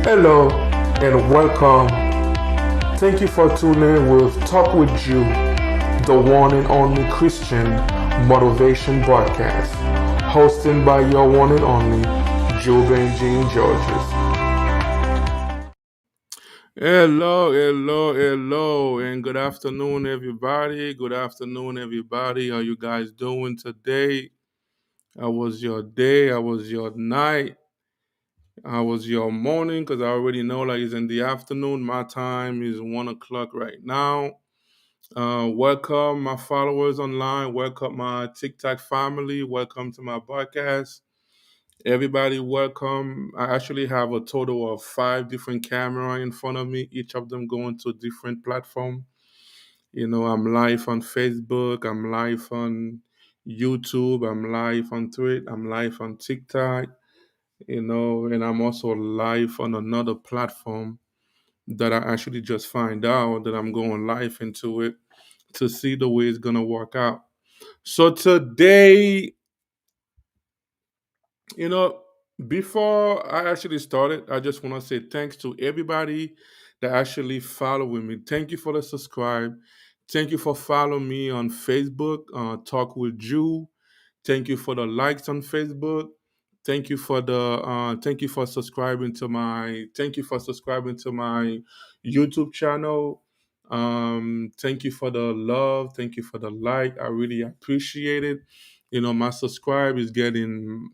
Hello and welcome. Thank you for tuning in with Talk with Jew, the one and only Christian motivation broadcast, hosted by your one and only Jew Benjamin Georges. Hello, and good afternoon, everybody. Good afternoon, everybody. How you guys doing today? How was your day? How was your night? How was your morning? Because I already know, like, it's in the afternoon. My time is 1 o'clock right now. Welcome, my followers online. Welcome, my TikTok family. Welcome to my podcast. Everybody, welcome. I actually have a total of 5 different cameras in front of me, each of them going to a different platform. I'm live on Facebook, I'm live on YouTube, I'm live on Twitter, I'm live on TikTok, and I'm also live on another platform that I actually just find out that I'm going live into it to see the way it's gonna work out. So today, You know, before I actually started, I just want to say thanks to everybody that actually following me. Thank you for the subscribe. Thank you for following me on Facebook, Talk with Jew. Thank you for the likes on Facebook. Thank you for subscribing to my YouTube channel. Thank you for the love. Thank you for the like. I really appreciate it. My subscribe is getting,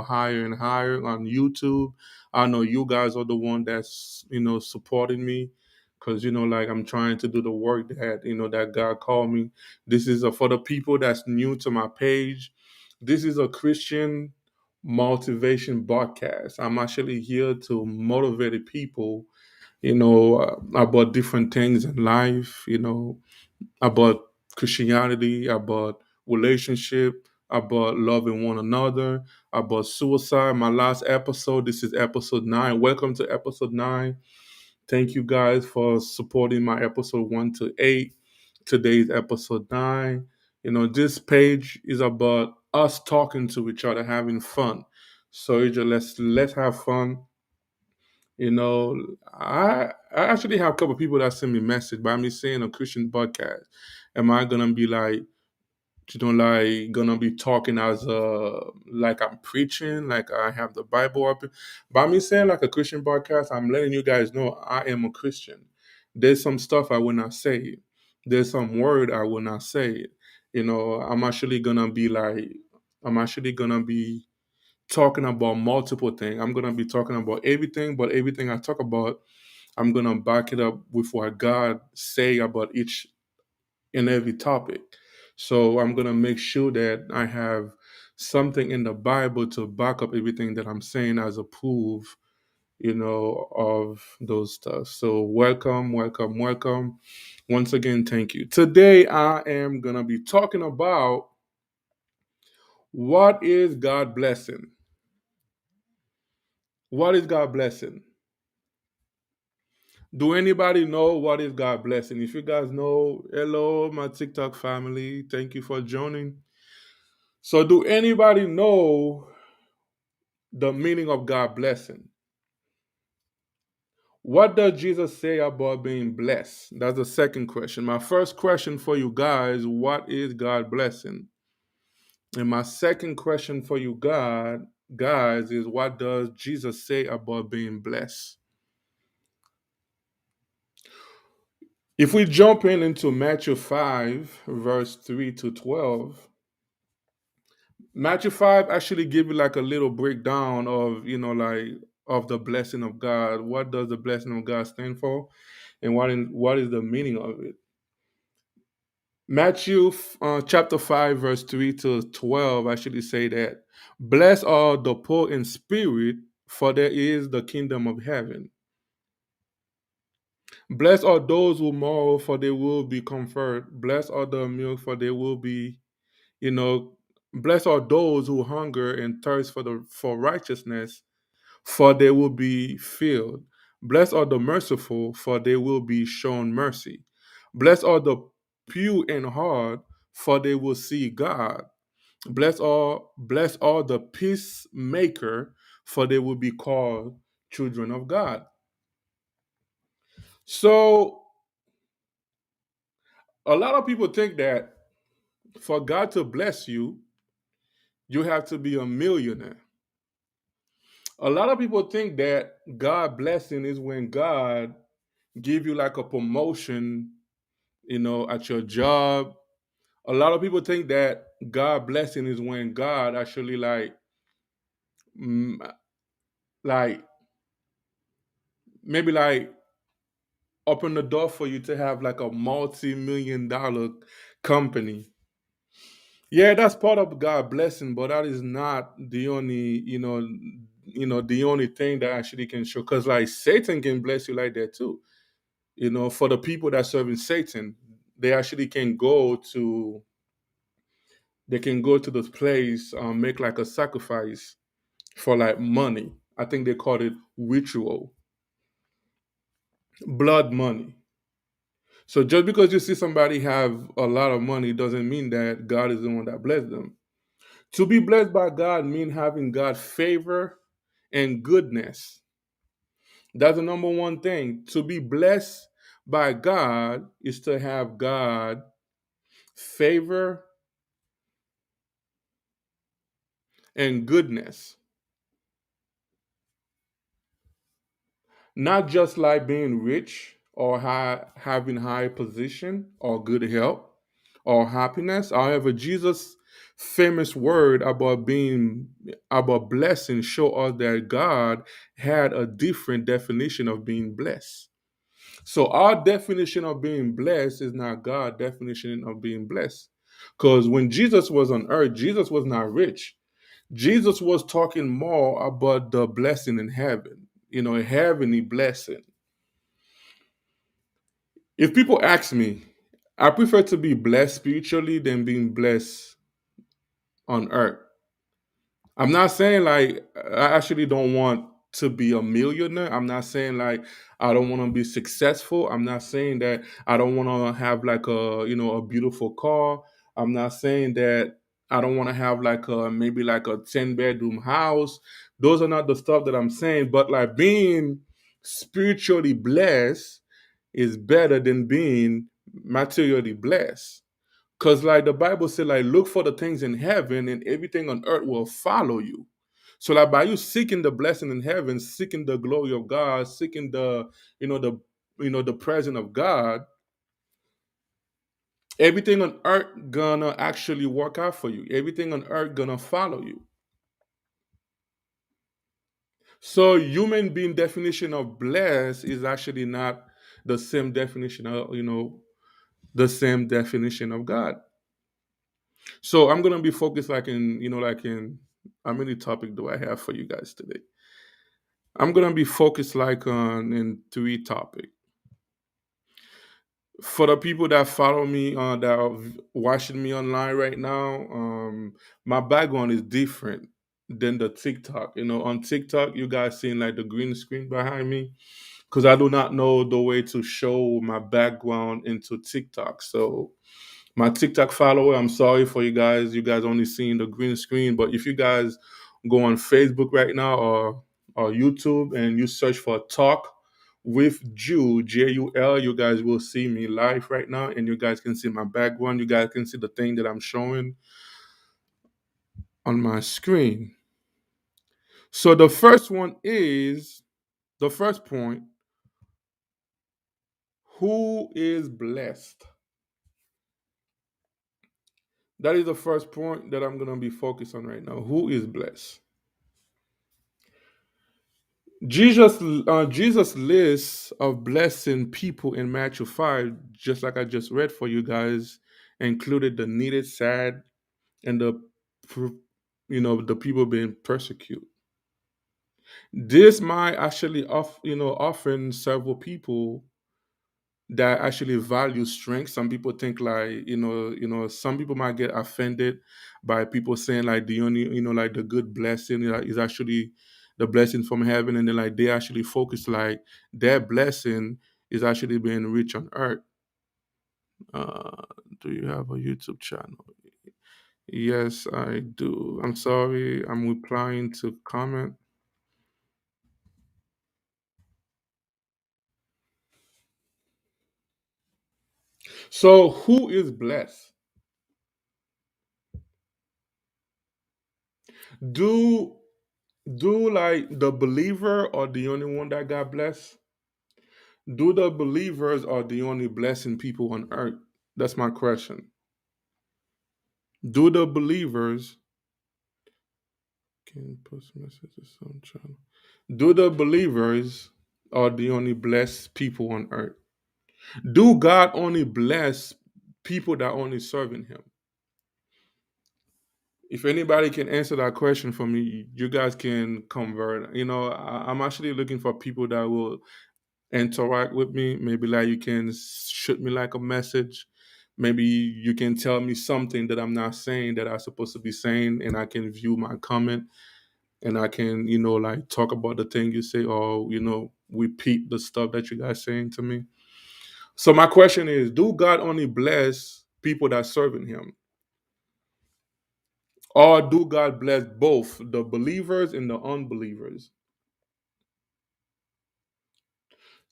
higher and higher on YouTube. I know you guys are the one that's, supporting me because, like I'm trying to do the work that God called me. This is for the people that's new to my page. This is a Christian motivation podcast. I'm actually here to motivate people, about different things in life, about Christianity, about relationship, about loving one another, about suicide. My last episode, this is episode 9. Welcome to episode 9. Thank you guys for supporting my episode 1 to 8. Today's episode 9. This page is about us talking to each other, having fun. So let's have fun. I actually have a couple people that send me message by me saying a Christian podcast. Am I gonna be like, gonna be talking as like I'm preaching, like I have the Bible up? By me saying like a Christian podcast, I'm letting you guys know I am a Christian. There's some stuff I will not say. There's some word I will not say. I'm actually gonna be talking about multiple things. I'm gonna be talking about everything, but everything I talk about, I'm gonna back it up with what God say about each and every topic. So I'm gonna make sure that I have something in the Bible to back up everything that I'm saying as a proof, of those stuff. So welcome. Once again, thank you. Today I am gonna be talking about what is God blessing. What is God blessing? Do anybody know what is God blessing? If you guys know, hello, my TikTok family. Thank you for joining. So, do anybody know the meaning of God blessing? What does Jesus say about being blessed? That's the second question. My first question for you guys, what is God blessing? And my second question for you guys is what does Jesus say about being blessed? If we jump into Matthew 5, verse 3 to 12, Matthew 5 actually give you like a little breakdown of, like of the blessing of God. What does the blessing of God stand for? And what is the meaning of it? Matthew chapter 5, verse 3 to 12 actually say that, blessed are the poor in spirit, for there is the kingdom of heaven. Blessed are those who mourn, for they will be comforted. Blessed are the meek, for they will be, you know, blessed are those who hunger and thirst for righteousness, for they will be filled. Blessed are the merciful, for they will be shown mercy. Blessed are the pure in heart, for they will see God. Blessed are the peacemaker, for they will be called children of God. So a lot of people think that for God to bless you, you have to be a millionaire. A lot of people think that God blessing is when God give you like a promotion, at your job. A lot of people think that God blessing is when God actually mm, like maybe like open the door for you to have like a multi-million-dollar company. Yeah, that's part of God blessing, but that is not the only, the only thing that actually can show. Because like Satan can bless you like that too. For the people that serving Satan, they actually can go to this place, make like a sacrifice for like money. I think they call it ritual, blood money. So just because you see somebody have a lot of money doesn't mean that God is the one that blessed them. To be blessed by God means having God's favor and goodness. That's the number one thing. To be blessed by God is to have God favor and goodness. Not just like being rich or having high position or good health or happiness. However, Jesus' famous word about blessing show us that God had a different definition of being blessed. So our definition of being blessed is not God's definition of being blessed. Because when Jesus was on earth, Jesus was not rich. Jesus was talking more about the blessing in heaven, a heavenly blessing. If people ask me, I prefer to be blessed spiritually than being blessed on earth. I'm not saying like I actually don't want to be a millionaire. I'm not saying like I don't want to be successful. I'm not saying that I don't want to have like a beautiful car. I'm not saying that I don't want to have like a maybe like a 10-bedroom house. Those are not the stuff that I'm saying, but like being spiritually blessed is better than being materially blessed. Cause like the Bible said, like look for the things in heaven, and everything on earth will follow you. So like by you seeking the blessing in heaven, seeking the glory of God, seeking the presence of God, everything on earth gonna actually work out for you. Everything on earth gonna follow you. So human being definition of blessed is actually not the same definition of the same definition of God. So I'm gonna be focused like in how many topic do I have for you guys today? I'm gonna be focused like on in three topic. For the people that follow me that are watching me online right now, my background is different than the TikTok. On TikTok, you guys seeing like the green screen behind me because I do not know the way to show my background into TikTok. So my TikTok follower, I'm sorry for you guys. You guys only seeing the green screen, but if you guys go on Facebook right now or YouTube and you search for Talk with JUL, JUL, you guys will see me live right now, and you guys can see my background. You guys can see the thing that I'm showing on my screen. So the first point: who is blessed? That is the first point that I'm gonna be focused on right now. Who is blessed? Jesus list of blessing people in Matthew 5, just like I just read for you guys, included the needed, sad, and per- the people being persecuted. This might actually often several people that actually value strength. Some people think like some people might get offended by people saying like the only like the good blessing is actually the blessing from heaven, and then like they actually focus like their blessing is actually being rich on earth. Uh, do you have a YouTube channel? Yes, I do. I'm sorry. I'm replying to comment. So who is blessed? Do do like the believer or the only one that got blessed? Do the believers are the only blessing people on earth? That's my question. Do the believers can post messages on channel? Do the believers are the only blessed people on earth? Do God only bless people that only serving Him? If anybody can answer that question for me, you guys can convert. I'm actually looking for people that will interact with me. Maybe like you can shoot me like a message. Maybe you can tell me something that I'm not saying that I'm supposed to be saying, and I can view my comment and I can, like talk about the thing you say or, repeat the stuff that you guys saying to me. So my question is, do God only bless people that serving him? Or do God bless both the believers and the unbelievers?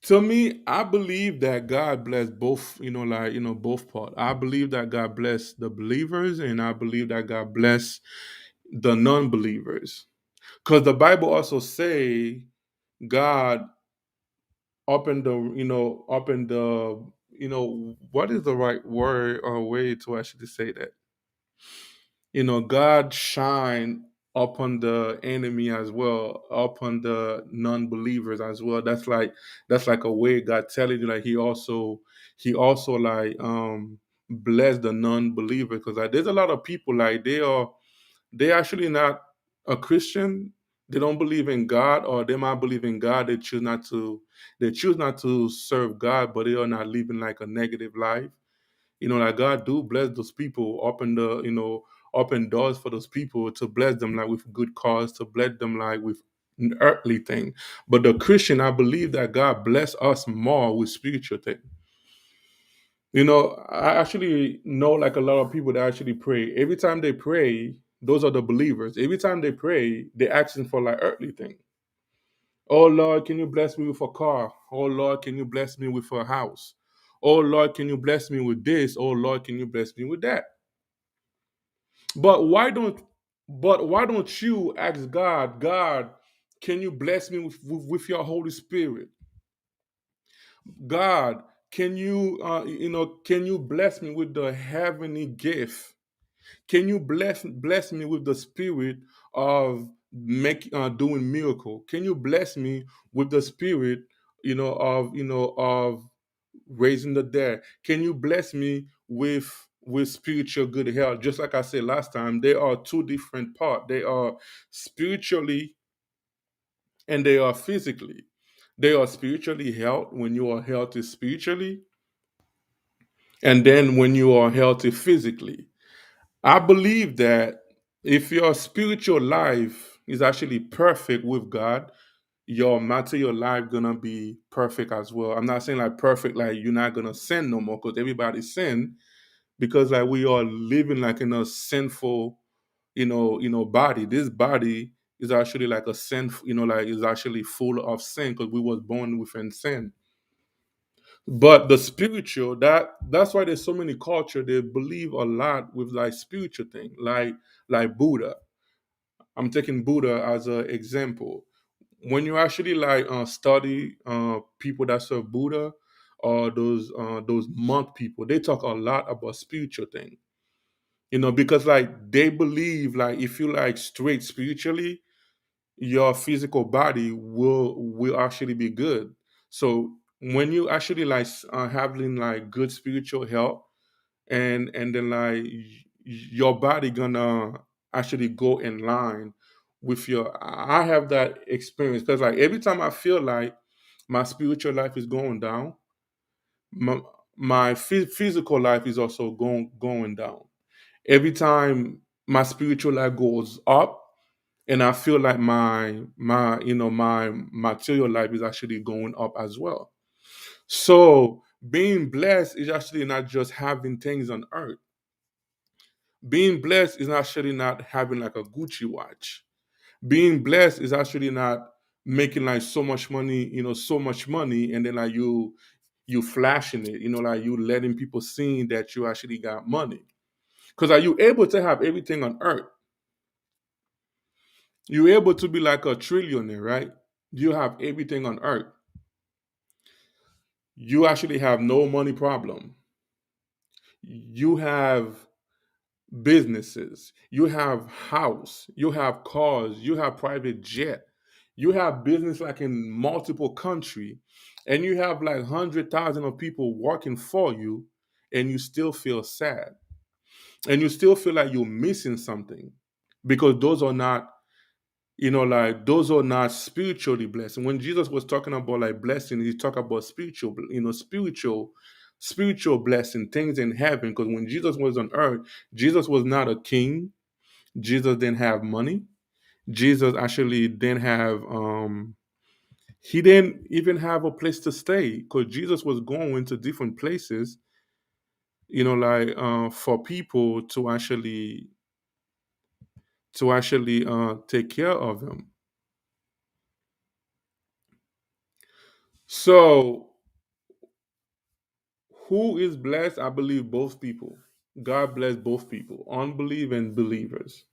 To me, I believe that God bless both, both part. I believe that God bless the believers and I believe that God bless the non-believers. Because the Bible also say God opened the, opened the, what is the right word or way to actually say that? God shine upon the enemy as well, upon the non-believers as well. That's like a way God telling you, like he also like bless the non-believer, because like there's a lot of people like they actually not a Christian. They don't believe in God, or they might believe in God. They choose not to serve God, but they are not living like a negative life. Like God do bless those people, open doors for those people to bless them like with good cause, to bless them like with an earthly thing. But the Christian, I believe that God bless us more with spiritual thing. I actually know like a lot of people that actually pray. Every time they pray, those are the believers. Every time they pray, they're asking for like earthly thing. Oh Lord, can you bless me with a car? Oh Lord, can you bless me with a house? Oh Lord, can you bless me with this? Oh Lord, can you bless me with that? But why don't you ask God, God, can you bless me with your Holy Spirit? God, can you bless me with the heavenly gift? Can you bless me with the spirit of doing miracle? Can you bless me with the spirit, of raising the dead? Can you bless me with spiritual good health? Just like I said last time, they are two different parts. They are spiritually and they are physically. They are spiritually health when you are healthy spiritually, and then when you are healthy physically. I believe that if your spiritual life is actually perfect with God, your material life gonna be perfect as well. I'm not saying like perfect, like you're not gonna sin no more, because everybody sin, because like we are living like in a sinful, body. This body is actually like a sin, like is actually full of sin because we was born within sin. But the spiritual, that's why there's so many culture they believe a lot with like spiritual thing, like Buddha. I'm taking Buddha as an example. When you actually like study people that serve Buddha, or those monk people, they talk a lot about spiritual thing. Because like they believe like if you like straight spiritually, your physical body will actually be good. So when you actually like having like good spiritual health, and then like your body gonna actually go in line with your. I have that experience because like every time I feel like my spiritual life is going down, my, my physical life is also going down. Every time my spiritual life goes up, and I feel like my material life is actually going up as well. So being blessed is actually not just having things on earth. Being blessed is actually not having like a Gucci watch. Being blessed is actually not making like so much money, and then like You flashing it, like you letting people see that you actually got money. Because are you able to have everything on earth? You're able to be like a trillionaire, right? You have everything on earth. You actually have no money problem. You have businesses, you have house, you have cars, you have private jet, you have business like in multiple country, and you have like 100,000 of people working for you, and you still feel sad, and you still feel like you're missing something, because those are not spiritually blessed. And when Jesus was talking about like blessing, he talked about spiritual blessing, things in heaven. Because when Jesus was on earth, Jesus was not a king. Jesus didn't have money. Jesus actually didn't have he didn't even have a place to stay, because Jesus was going to different places, for people to actually take care of him. So who is blessed? I believe both people. God bless both people, unbelief and believers.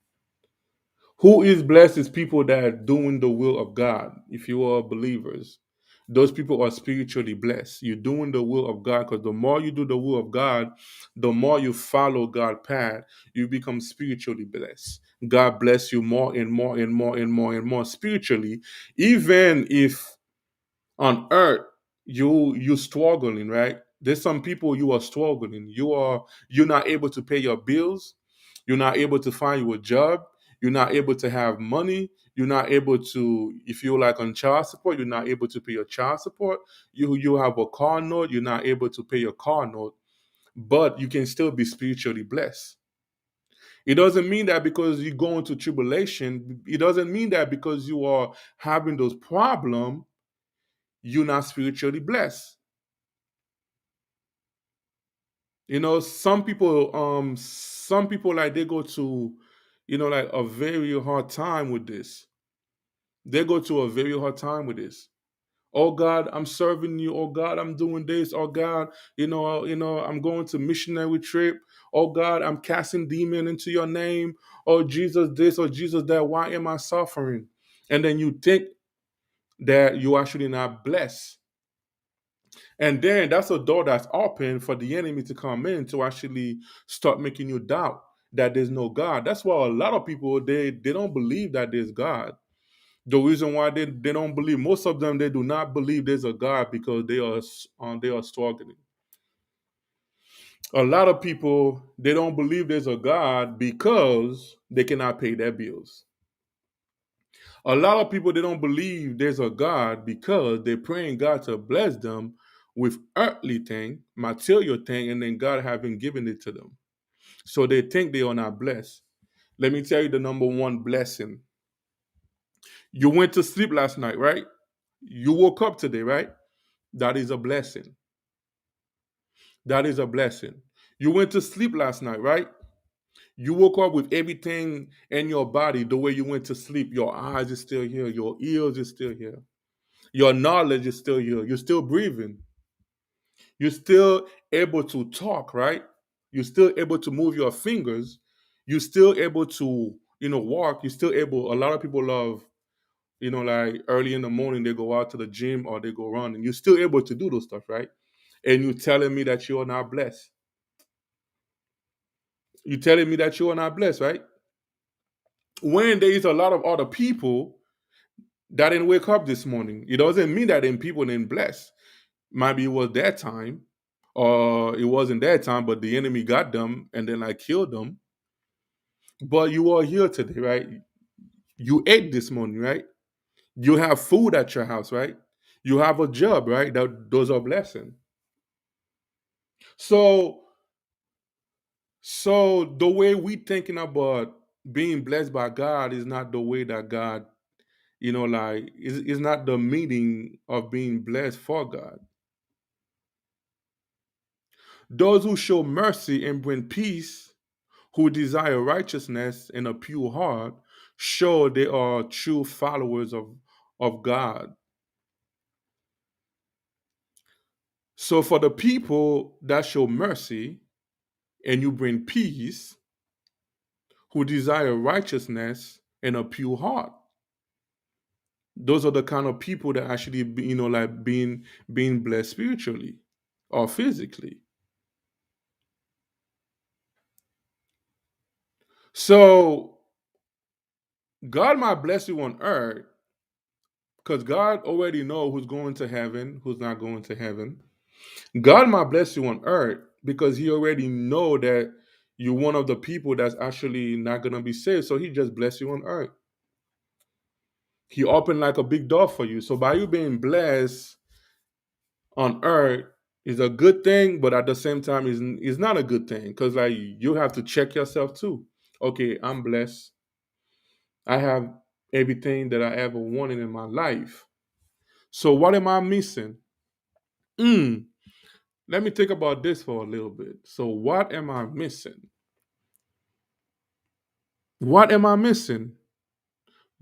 Who is blessed is people that are doing the will of God. If you are believers, those people are spiritually blessed. You're doing the will of God, because the more you do the will of God, the more you follow God's path, you become spiritually blessed. God bless you more and more and more and more and more spiritually, even if on earth you're struggling, right? There's some people you are struggling, you're not able to pay your bills, you're not able to find you a job, you're not able to have money, you're not able to, if you're like on child support, you're not able to pay your child support, you have a car note, you're not able to pay your car note, but you can still be spiritually blessed. It doesn't mean that because you go into tribulation, it doesn't mean that because you are having those problems, you're not spiritually blessed. Some people like they go to, like a very hard time with this. They go to a very hard time with this. Oh God, I'm serving you. Oh God, I'm doing this. Oh God, I'm going to missionary trip. Oh God, I'm casting demon into your name. Oh Jesus this or Jesus that. Why am I suffering? And then you think that you're actually not blessed. And then that's a door that's open for the enemy to come in to actually start making you doubt that there's no God. That's why a lot of people they don't believe that there's God. The reason why they don't believe, most of them, they do not believe there's a God because they are struggling. A lot of people, they don't believe there's a God because they cannot pay their bills. A lot of people, they don't believe there's a God because they're praying God to bless them with earthly thing, material thing, and then God haven't given it to them. So they think they are not blessed. Let me tell you the number one blessing. You went to sleep last night, right? You woke up today, right? That is a blessing. That is a blessing. You went to sleep last night, right? You woke up with everything in your body the way you went to sleep. Your eyes is still here. Your ears is still here. Your knowledge is still here. You're still breathing. You're still able to talk, right? You're still able to move your fingers. You're still able to, walk. You're still able. A lot of people love, like early in the morning, they go out to the gym or they go run, and you're still able to do those stuff, right? And you're telling me that you are not blessed. You're telling me that you are not blessed, right? When there is a lot of other people that didn't wake up this morning, it doesn't mean that them people didn't bless. Maybe it was their time, or it wasn't their time, but the enemy got them and then like killed them. But you are here today, right? You ate this morning, right? You have food at your house, right? You have a job, right? Those are blessings. So, so the way we thinking about being blessed by God is not the way that God, like is not the meaning of being blessed for God. Those who show mercy and bring peace, who desire righteousness and a pure heart, show they are true followers of God. So for the people that show mercy and you bring peace, who desire righteousness and a pure heart, those are the kind of people that actually like being blessed spiritually or physically. So God might bless you on earth because God already know who's going to heaven, who's not going to heaven. God might bless you on earth because he already know that you're one of the people that's actually not going to be saved. So he just bless you on earth. He opened like a big door for you. So by you being blessed on earth is a good thing, but at the same time is not a good thing because like you have to check yourself too. Okay, I'm blessed. I have everything that I ever wanted in my life. So what am I missing? Mm, let me think about this for a little bit. So what am I missing? What am I missing?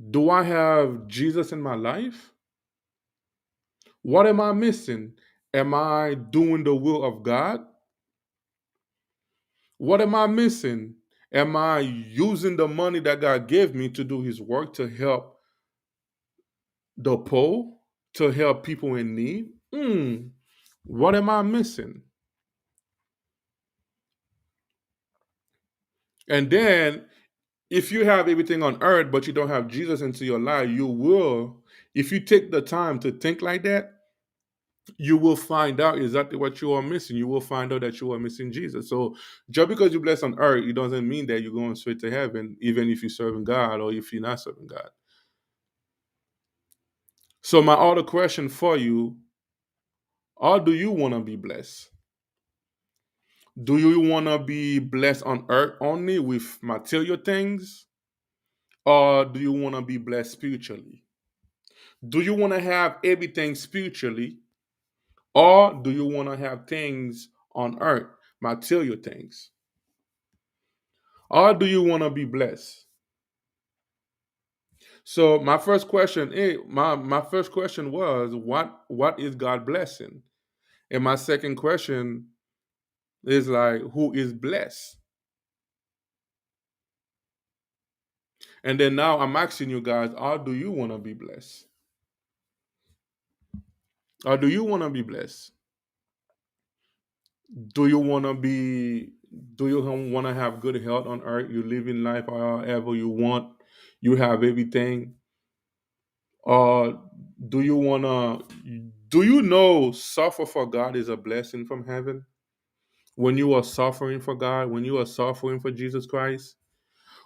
Do I have Jesus in my life? What am I missing? Am I doing the will of God? What am I missing? Am I using the money that God gave me to do his work to help the poor, to help people in need? What am I missing? And then if you have everything on earth but you don't have Jesus into your life, you will, if you take the time to think like that, you will find out exactly what you are missing. You will find out that you are missing Jesus. So just because you're blessed on earth, it doesn't mean that you're going straight to heaven, even if you're serving God or if you're not serving God. So my other question for you, how do you want to be blessed? Do you want to be blessed on earth only with material things? Or do you want to be blessed spiritually? Do you want to have everything spiritually? Or do you want to have things on earth, material things? Or do you want to be blessed? So my first question my first question was what is God blessing? And my second question is like who is blessed? And then now I'm asking you guys, how do you want to be blessed? Or do you want to be blessed? Do you want to be do you want to have good health on earth? You live in life however you want. You have everything. Or do you want to do you know suffer for God is a blessing from heaven? When you are suffering for God, when you are suffering for Jesus Christ,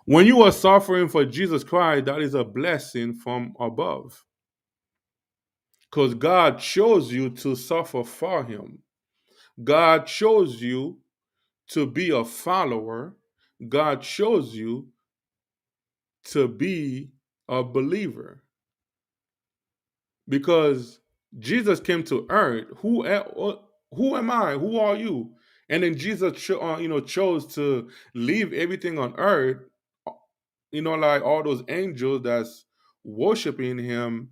when you are suffering for Jesus Christ, that is a blessing from above. Because God chose you to suffer for him. God chose you to be a follower. God chose you to be a believer. Because Jesus came to earth. Who am I? Who are you? And then Jesus, chose to leave everything on earth. Like all those angels that's worshiping him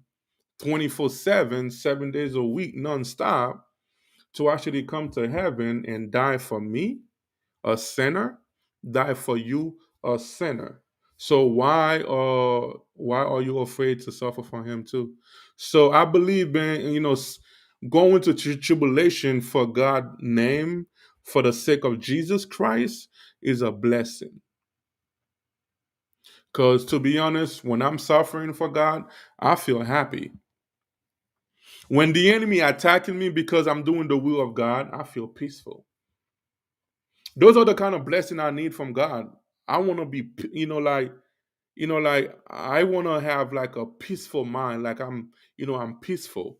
24/7, 7 days a week, nonstop, to actually come to heaven and die for me, a sinner, die for you, a sinner. So why are you afraid to suffer for him too? So I believe in going to tribulation for God's name, for the sake of Jesus Christ, is a blessing. Because to be honest, when I'm suffering for God, I feel happy. When the enemy attacking me because I'm doing the will of God, I feel peaceful. Those are the kind of blessing I need from God. I want to be, like I want to have like a peaceful mind. Like I'm peaceful.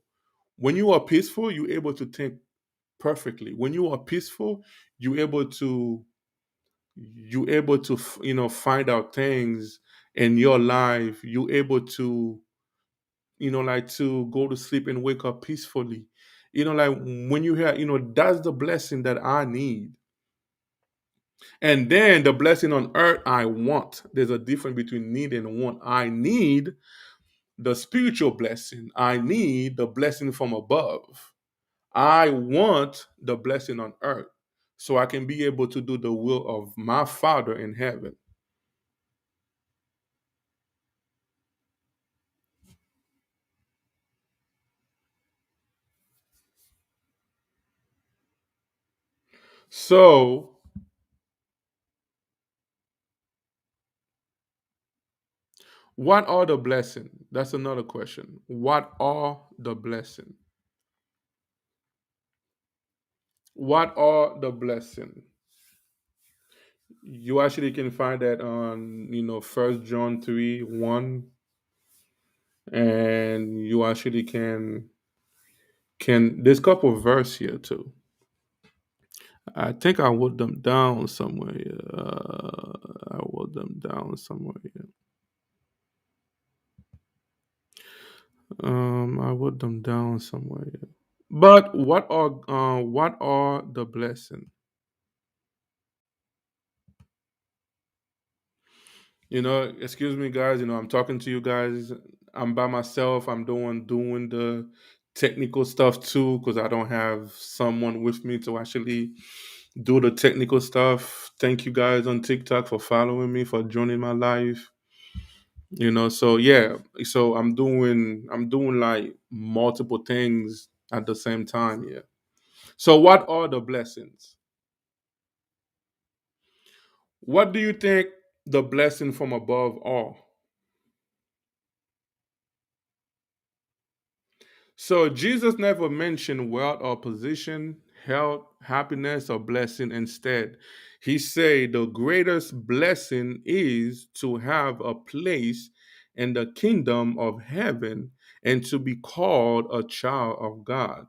When you are peaceful, you're able to think perfectly. When you are peaceful, you're able to find out things in your life. You're able to like to go to sleep and wake up peacefully. Like when you hear, that's the blessing that I need. And then the blessing on earth I want. There's a difference between need and want. I need the spiritual blessing. I need the blessing from above. I want the blessing on earth so I can be able to do the will of my Father in heaven. So, what are the blessing? That's another question. What are the blessing? What are the blessing? You actually can find that on, First John 3:1, and you actually can there's a couple of verse here too. I think I wrote them down somewhere here. I wrote them down somewhere here. I wrote them down somewhere here. But what are the blessing? Excuse me, guys. I'm talking to you guys. I'm by myself. I'm doing the technical stuff too because I don't have someone with me to actually do the technical stuff. Thank you guys on TikTok for following me, for joining my live. So yeah, so I'm doing like multiple things at the same time. Yeah. So what are the blessings? What do you think the blessing from above are? So Jesus never mentioned wealth or position, health, happiness, or blessing. Instead, he said the greatest blessing is to have a place in the kingdom of heaven and to be called a child of God.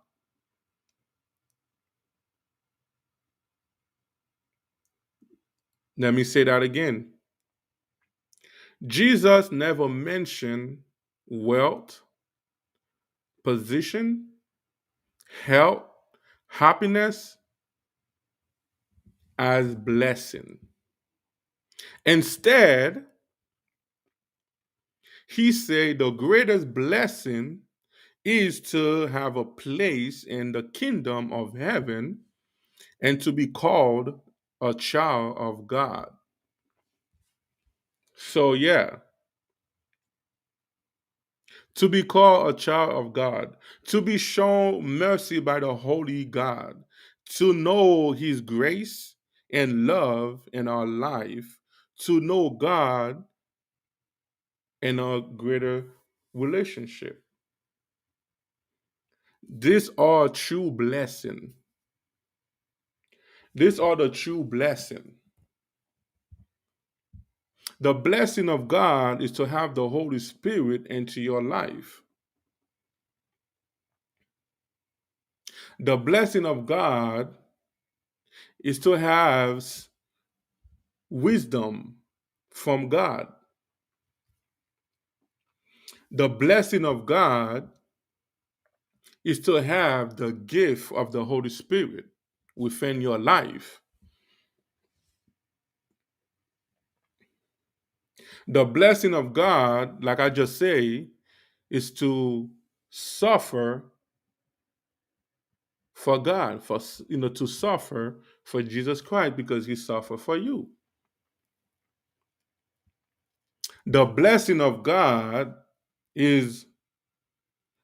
Let me say that again. Jesus never mentioned wealth, position, health, happiness as blessing. Instead, he said the greatest blessing is to have a place in the kingdom of heaven and to be called a child of God. So, yeah, to be called a child of God, to be shown mercy by the Holy God, to know His grace and love in our life, to know God in a greater relationship. These are true blessing. These are the true blessing. The blessing of God is to have the Holy Spirit into your life. The blessing of God is to have wisdom from God. The blessing of God is to have the gift of the Holy Spirit within your life. The blessing of God, like I just say, is to suffer for God, to suffer for Jesus Christ because He suffered for you. The blessing of God is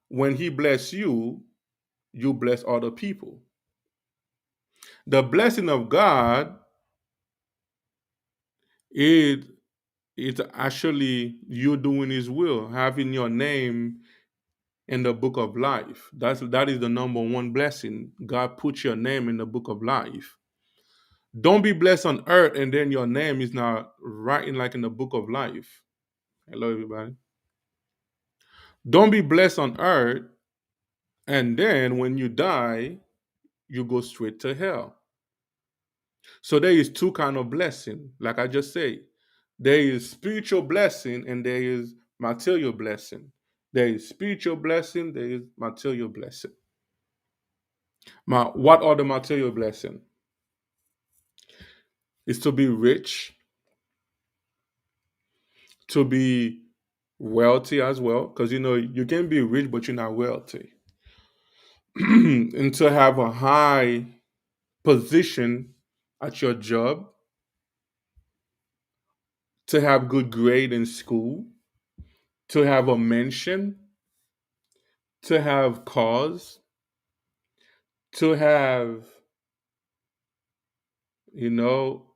when He bless you, you bless other people. The blessing of God is it's actually you doing His will, having your name in the book of life. That is the number one blessing. God put your name in the book of life. Don't be blessed on earth and then your name is not writing like in the book of life. Hello, everybody. Don't be blessed on earth and then when you die, you go straight to hell. So there is two kind of blessing, like I just said. There is spiritual blessing and there is material blessing. There is spiritual blessing, there is material blessing. What are the material blessing? Is to be rich, to be wealthy as well, because you can be rich but you're not wealthy. and to have a high position at your job, to have good grade in school, to have a mansion, to have cars, to have, you know,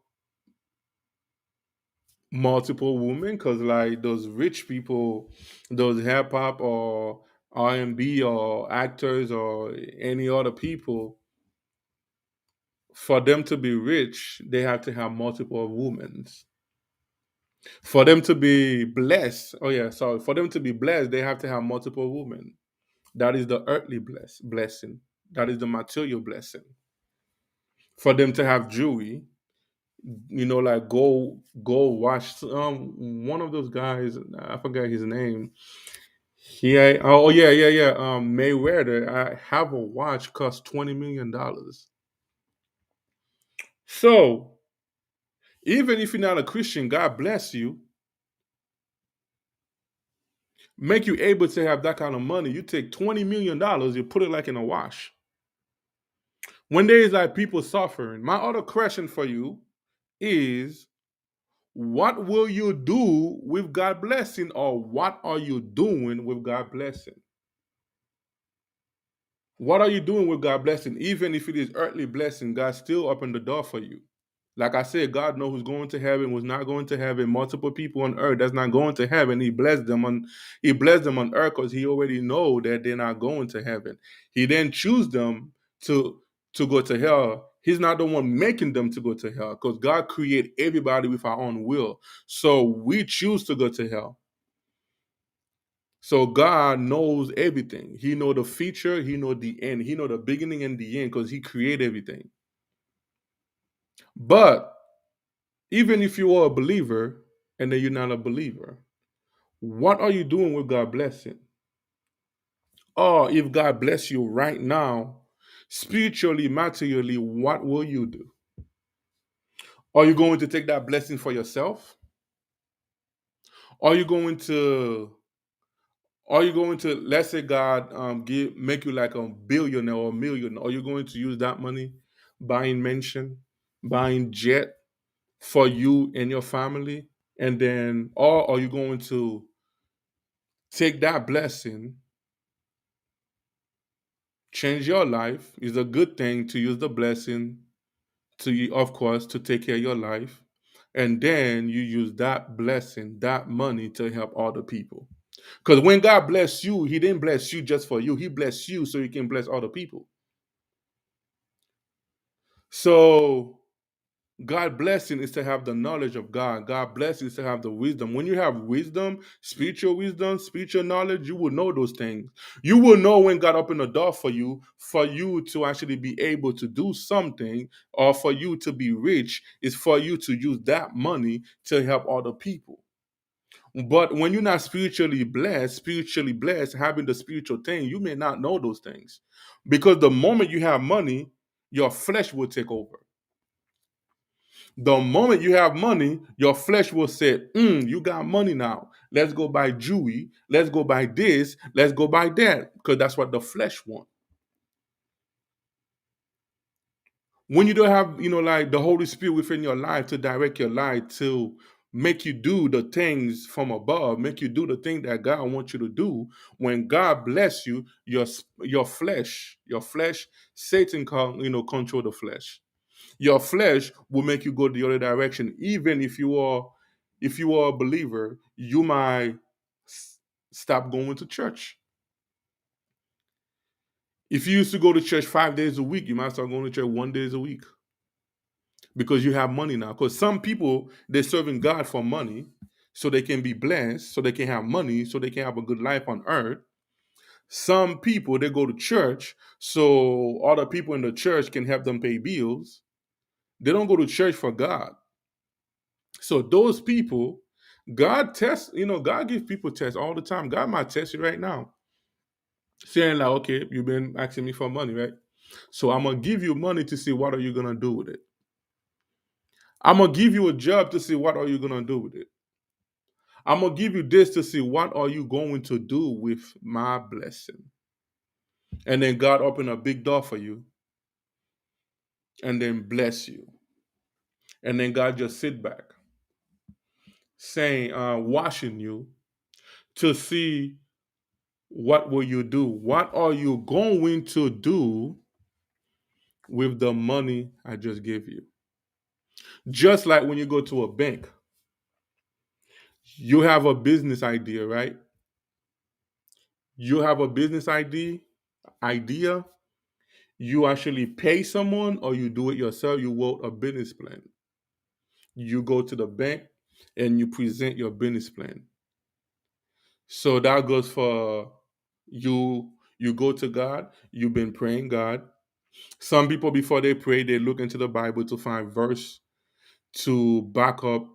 multiple women, because like those rich people, those hip hop or R&B or actors or any other people, for them to be rich, they have to have multiple women. For them to be blessed, oh yeah, sorry, for them to be blessed, they have to have multiple women. That is the earthly blessing. That is the material blessing. For them to have jewelry, like go watch one of those guys. I forgot his name. Oh yeah, yeah, yeah. Mayweather. I have a watch cost $20 million. So even if you're not a Christian, God bless you, make you able to have that kind of money. You take $20 million, you put it like in a wash. When there is like people suffering, my other question for you is, what will you do with God blessing, or what are you doing with God blessing? What are you doing with God blessing? Even if it is earthly blessing, God still opened the door for you. Like I said, God knows who's going to heaven, who's not going to heaven. Multiple people on earth that's not going to heaven. He blessed them on earth because he already know that they're not going to heaven. He then choose them to go to hell. He's not the one making them to go to hell, because God created everybody with our own will. So we choose to go to hell. So God knows everything. He know the future, he know the end, he know the beginning and the end, because he created everything. But even if you are a believer and then you're not a believer, what are you doing with God blessing? Or if God bless you right now, spiritually, materially, what will you do? Are you going to take that blessing for yourself? Are you going to let's say God make you like a billionaire or a millionaire? Are you going to use that money buying mansion, buying jet for you and your family? And then, or are you going to take that blessing, change your life? Is a good thing to use the blessing to, of course, to take care of your life, and then you use that blessing, that money, to help other people. Because when God bless you, he didn't bless you just for you. He blessed you so he can bless other people. So God blessing is to have the knowledge of God. God blessing is to have the wisdom. When you have wisdom, spiritual knowledge, you will know those things. You will know when God opened the door for you to actually be able to do something, or for you to be rich, is for you to use that money to help other people. But when you're not spiritually blessed, having the spiritual thing, you may not know those things. Because the moment you have money, your flesh will take over. The moment you have money, your flesh will say, you got money now. Let's go buy jewelry. Let's go buy this. Let's go buy that. Because that's what the flesh wants. When you don't have, like the Holy Spirit within your life to direct your life, to make you do the things from above, make you do the thing that God wants you to do. When God bless you, your flesh, Satan can, control the flesh. Your flesh will make you go the other direction. Even if you are a believer, you might stop going to church. If you used to go to church 5 days a week, you might start going to church 1 day a week, because you have money now. Because some people, they're serving God for money, so they can be blessed, so they can have money, so they can have a good life on earth. Some people, they go to church so other people in the church can help them pay bills. They don't go to church for God. So those people, God tests, God gives people tests all the time. God might test you right now, saying like, okay, you've been asking me for money, right? So I'm going to give you money to see what are you going to do with it. I'm going to give you a job to see what are you going to do with it. I'm going to give you this to see what are you going to do with my blessing. and then God open a big door for you and then bless you. And then God just sit back saying, watching you to see what will you do? What are you going to do with the money I just gave you? Just like when you go to a bank, you have a business idea, right? You have a business idea, you actually pay someone or you do it yourself, you wrote a business plan. You go to the bank and you present your business plan. So that goes for you. You go to God, you've been praying God. Some people before they pray, they look into the Bible to find verse to back up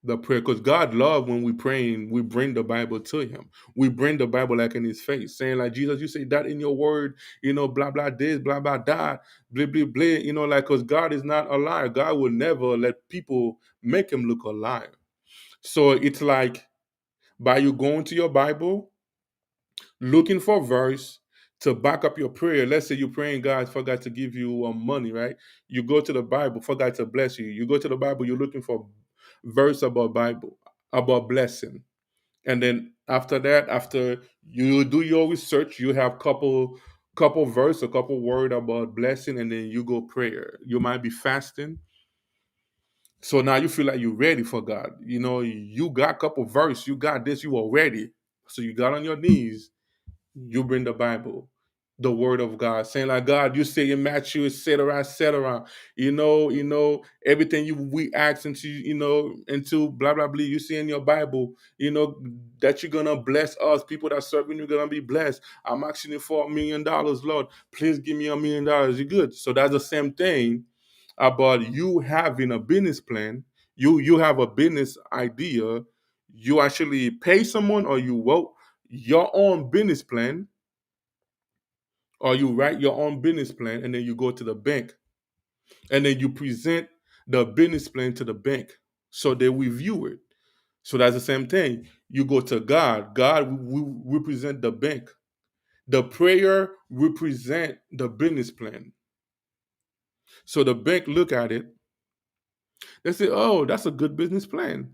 the prayer. Because God loves when we praying, we bring the Bible to him. We bring the Bible like in his face, saying like, Jesus, you say that in your word, blah, blah, this, blah, blah, that, blah, blah, blah, like, because God is not a liar. God will never let people make him look a liar. So it's like by you going to your Bible, looking for verse to back up your prayer. Let's say you're praying, God forgot to give you money, right? You go to the Bible, forgot to bless you. You go to the Bible, you're looking for verse about Bible, about blessing. And then after that, after you do your research, you have couple verse, a couple word about blessing, and then you go prayer. You might be fasting. So now you feel like you're ready for God. You got couple verse, you got this, you are ready. So you got on your knees, you bring the Bible, the word of God, saying like, God, you say in Matthew, etc., etc. Everything we ask into blah blah blah. You see in your Bible, that you're gonna bless us. People that serving you gonna be blessed. I'm asking you for $1 million, Lord. Please give me $1 million. You're good. So that's the same thing about you having a business plan. You have a business idea. You actually pay someone or you wrote your own business plan, or you write your own business plan and then you go to the bank and then you present the business plan to the bank so they review it. So that's the same thing. You go to God. God will represent the bank. The prayer represent the business plan. So the bank look at it. They say, "Oh, that's a good business plan."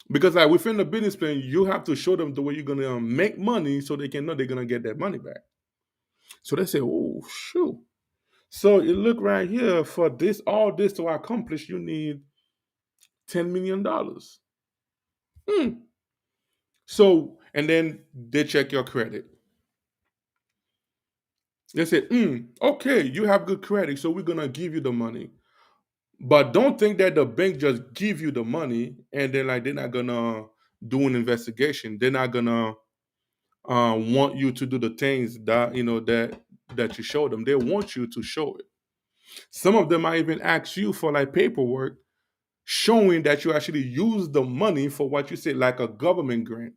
Because like within the business plan, you have to show them the way you're gonna make money, so they can know they're gonna get that money back. So they say, "Oh, shoot." So you look right here, for all this to accomplish, you need $10 million. Hmm. So, and then they check your credit. They say, okay, you have good credit, so we're gonna give you the money. But don't think that the bank just give you the money and then like they're not gonna do an investigation. They're not gonna want you to do the things that that you show them. They want you to show it. Some of them might even ask you for like paperwork showing that you actually use the money for what you say, like a government grant.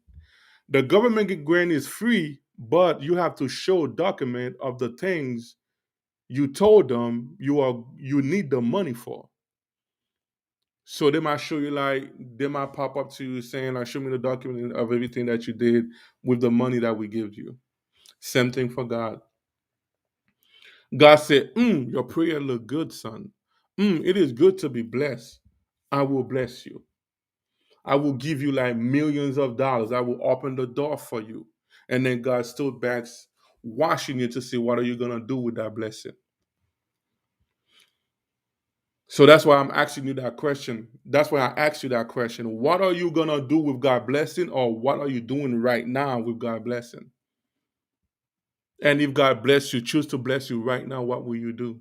The government grant is free, but you have to show document of the things you told them you need the money for. So they might show you, like they might pop up to you saying like, show me the document of everything that you did with the money that we give you. Same thing for God. God said, your prayer look good, son. It is good to be blessed. I will bless you. I will give you like millions of dollars. I will open the door for you. And then God still backs watching you to see what are you going to do with that blessing. So that's why I'm asking you that question. That's why I asked you that question. What are you going to do with God blessing, or what are you doing right now with God blessing? And if God bless you, choose to bless you right now, what will you do?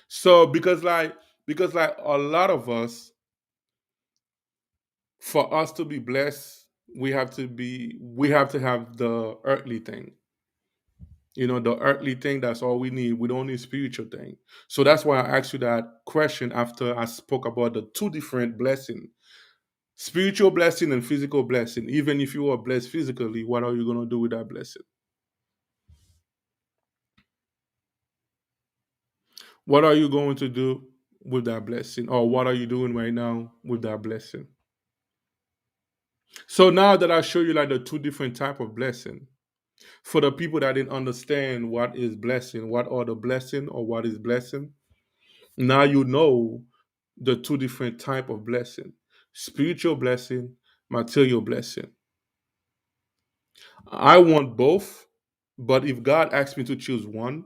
So because like a lot of us, for us to be blessed, we have to have the earthly thing. The earthly thing, that's all we need. We don't need spiritual thing. So that's why I asked you that question after I spoke about the two different blessing: spiritual blessing and physical blessing. Even if you are blessed physically, what are you going to do with that blessing? What are you going to do with that blessing? Or what are you doing right now with that blessing? So now that I show you like the two different type of blessing, For the people that didn't understand what is blessing, what are the blessing or what is blessing, now you know the two different type of blessing: spiritual blessing, material blessing. I want both, but if God asks me to choose one,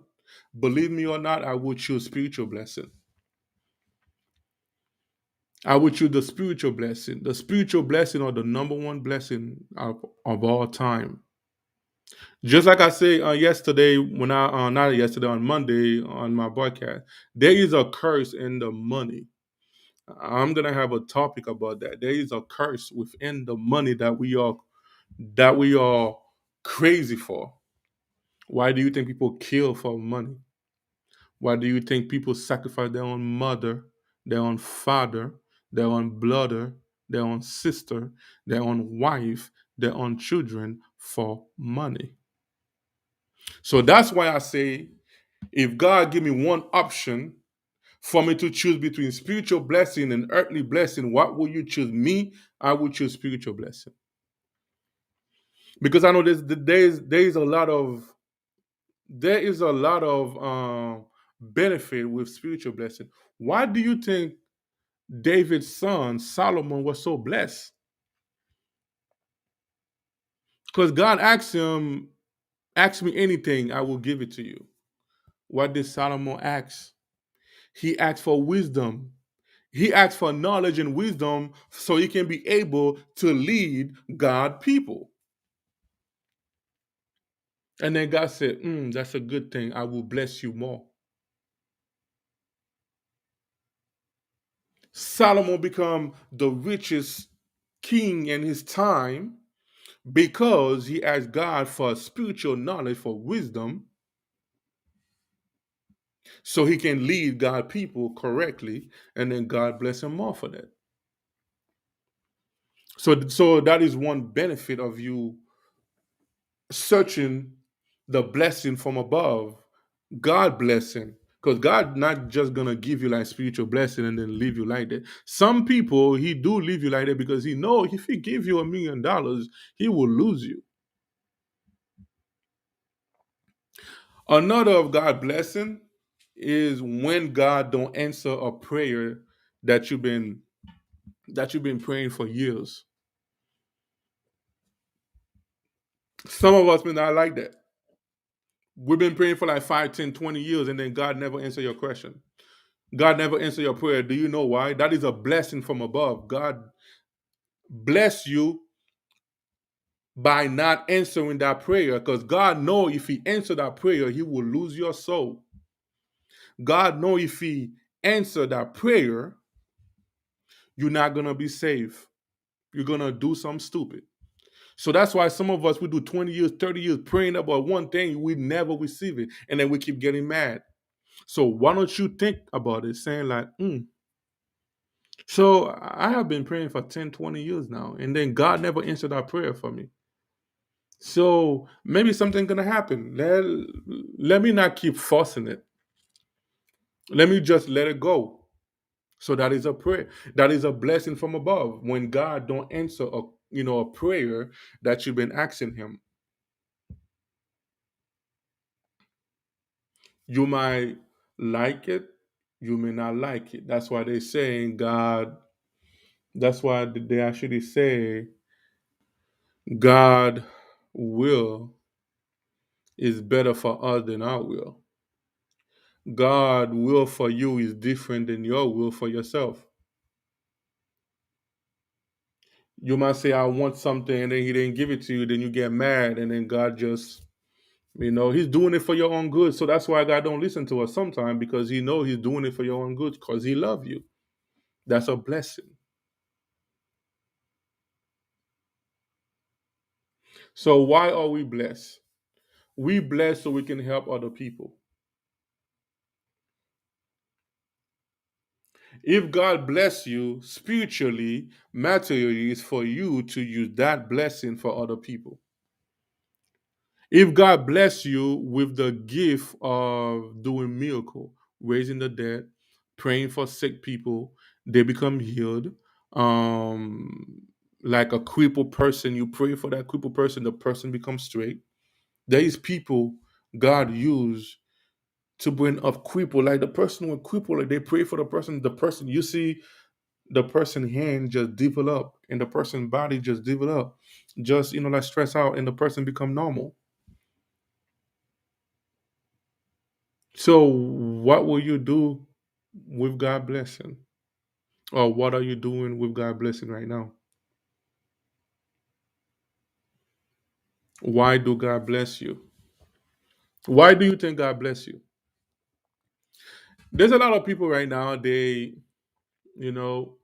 believe me or not, I would choose spiritual blessing. I would choose the spiritual blessing. The spiritual blessing are the number one blessing of all time. Just like I said yesterday, when I not yesterday, on Monday on my podcast, there is a curse in the money. I'm gonna have a topic about that. There is a curse within the money that we are crazy for. Why do you think people kill for money? Why do you think people sacrifice their own mother, their own father, their own brother, their own sister, their own wife, their own children for money? So that's why I say, if God give me one option for me to choose between spiritual blessing and earthly blessing, what will you choose? Me, I would choose spiritual blessing, because I know there is a lot of benefit with spiritual blessing. Why do you think David's son Solomon was so blessed? Because God asked him, "Ask me anything, I will give it to you." What did Solomon ask? He asked for wisdom. He asked for knowledge and wisdom so he can be able to lead God people. And then God said, "That's a good thing. I will bless you more." Solomon became the richest king in his time because he asked God for spiritual knowledge, for wisdom, so he can lead God people correctly, and then God bless him more for that. So that is one benefit of you searching the blessing from above, God blessing. Because God not just gonna give you like spiritual blessing and then leave you like that. Some people he do leave you like that because he know if he give you $1 million, he will lose you. Another of God blessing is when God don't answer a prayer that you've been praying for years. Some of us may not like that. We've been praying for like 5, 10, 20 years, and then God never answer your question. God never answer your prayer. Do you know why? That is a blessing from above. God bless you by not answering that prayer, because God know if he answer that prayer, he will lose your soul. God know if he answer that prayer, you're not gonna be safe. You're gonna do something stupid. So that's why some of us we do 20 years, 30 years praying about one thing, we never receive it, and then we keep getting mad. So why don't you think about it, saying like, so I have been praying for 10, 20 years now, and then God never answered that prayer for me. So maybe something gonna happen. Let me not keep forcing it. Let me just let it go. So that is a prayer. That is a blessing from above. When God don't answer a prayer that you've been asking him. You might like it, you may not like it. That's why they saying God, that's why they actually say God will is better for us than our will. God will for you is different than your will for yourself. You might say, I want something, and then he didn't give it to you, then you get mad, and then God just, he's doing it for your own good. So that's why God don't listen to us sometimes, because he know he's doing it for your own good, because he love you. That's a blessing. So why are we blessed? We blessed so we can help other people. If God bless you spiritually, materially, is for you to use that blessing for other people. If God bless you with the gift of doing miracle, raising the dead, praying for sick people, they become healed. Um, like a crippled person, you pray for that crippled person, the person becomes straight. There is people God used to bring up cripple, like the person with cripple, like they pray for the person you see the person hand just develop and the person body just develop, just like stress out and the person become normal. So what will you do with God blessing? Or what are you doing with God blessing right now? Why do God bless you? Why do you think God bless you? There's a lot of people right now, you know,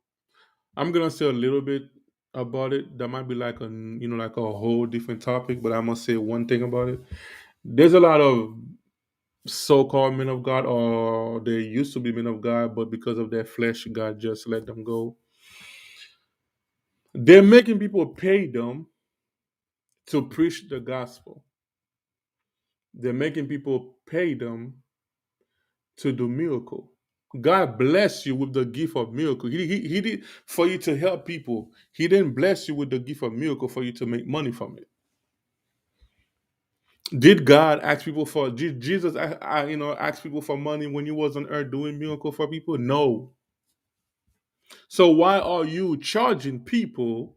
I'm gonna say a little bit about it. That might be like like a whole different topic, but I'm gonna say one thing about it. There's a lot of so-called men of God, or they used to be men of God, but because of their flesh, God just let them go. They're making people pay them to preach the gospel. They're making people pay them to do miracle. God bless you with the gift of miracle. He did for you to help people. He didn't bless you with the gift of miracle for you to make money from it. Did God ask people for? Did Jesus, ask people for money when He was on earth doing miracle for people? No. So why are you charging people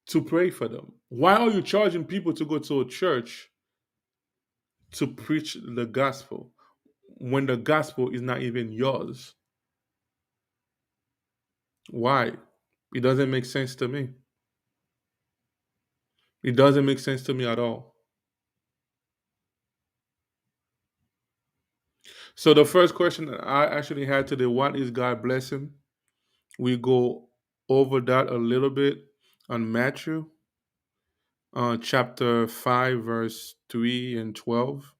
to pray for them? Why are you charging people to go to a church to preach the gospel when the gospel is not even yours? Why? It doesn't make sense to me. It doesn't make sense to me at all. So the first question that I actually had today, what is God blessing? We go over that a little bit on Matthew, chapter 5, verse 3 and 12.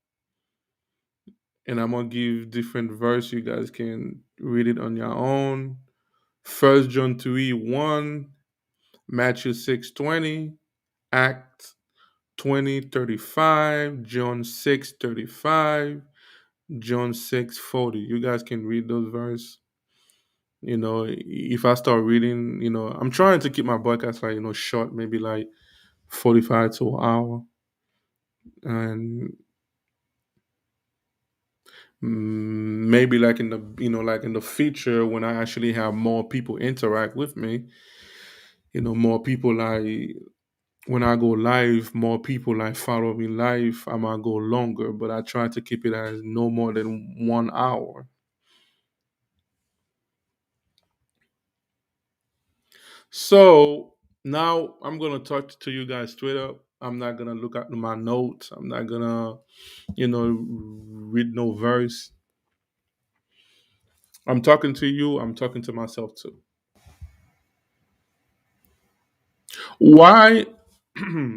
And I'm gonna give different verse. You guys can read it on your own. First John 3, 1, Matthew 6:20, Acts 20:35, John 6:35, John 6:40. You guys can read those verse. If I start reading, I'm trying to keep my podcast like, short, maybe like 45 to an hour. And maybe like in the future when I actually have more people interact with me, more people like when I go live, more people like follow me live, I might go longer, but I try to keep it as no more than 1 hour. So now I'm gonna talk to you guys straight up. I'm not gonna look at my notes. I'm not gonna, read no verse. I'm talking to you. I'm talking to myself too. Why?